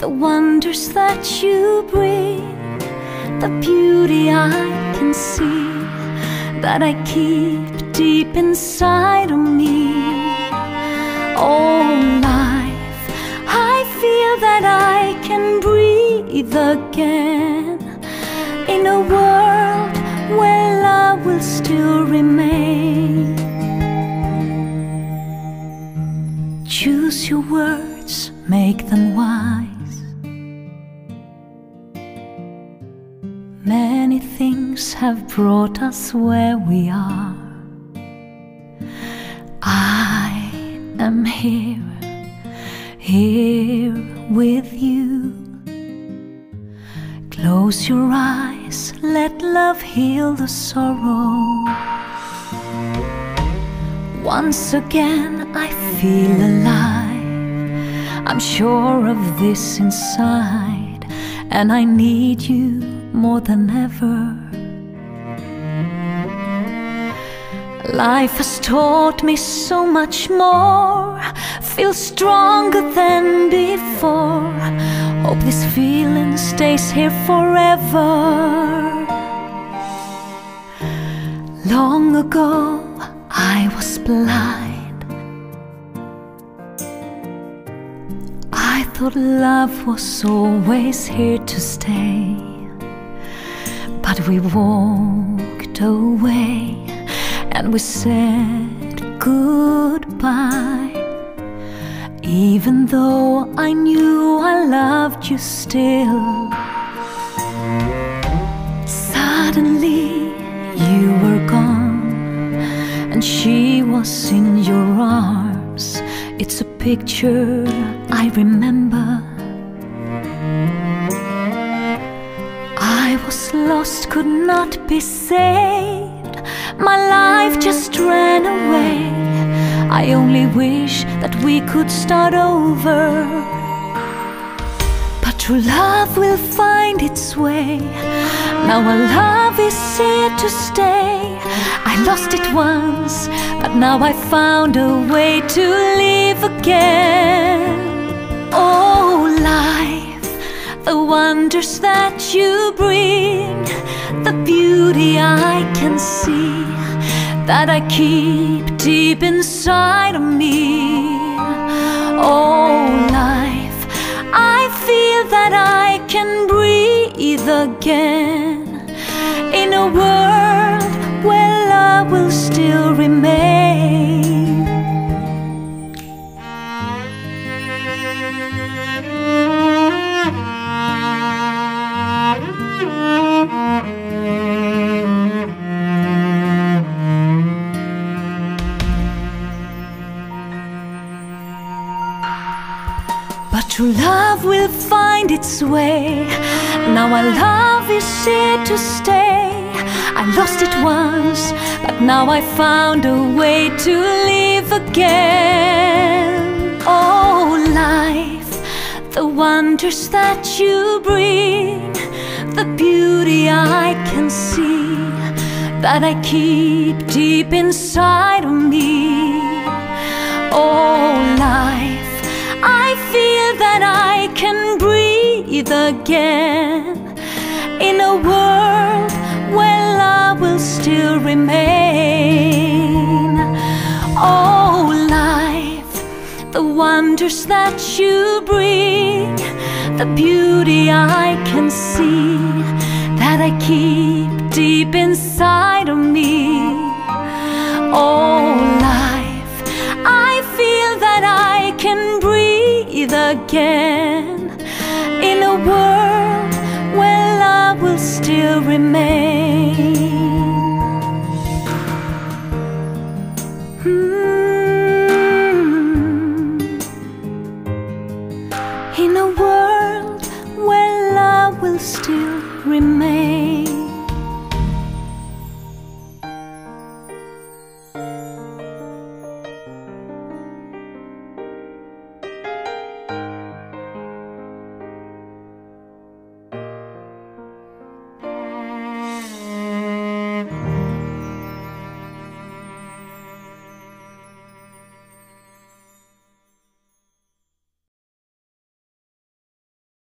the wonders that you bring, the beauty I can see, that I keep deep inside of me. Oh life, I feel that I can breathe again, in a world where love will still remain. Choose your words, make them wise. Many things have brought us where we are. I am here, here with you. Close your eyes, let love heal the sorrow. Once again I feel alive, I'm sure of this inside, and I need you more than ever. Life has taught me so much more, feel stronger than before. Hope this feeling stays here forever. Long ago I was blind, I thought love was always here to stay. But we walked away and we said goodbye, even though I knew I loved you still. Suddenly you were gone, and she was in your arms. It's a picture I remember. I was lost, could not be saved. My life just ran away. I only wish that we could start over. But true love will find its way. Now our love is here to stay. I lost it once, but now I found a way to live again. Oh life, the wonders that you bring, the beauty I can see, that I keep deep inside of me. Oh life, I feel that I can breathe again, in a world where love will still remain. But true love will find its way. Now our love is here to stay. I lost it once, but now I found a way to live again. Oh life, the wonders that you bring, the beauty I can see, that I keep deep inside of me. Oh life, I feel that I can breathe again, in a world where love will still remain. Oh life, the wonders that you bring, the beauty I can see, that I keep deep inside of me. Oh life, I feel that I can breathe again, in a world where love will still remain. In a world where love will still remain.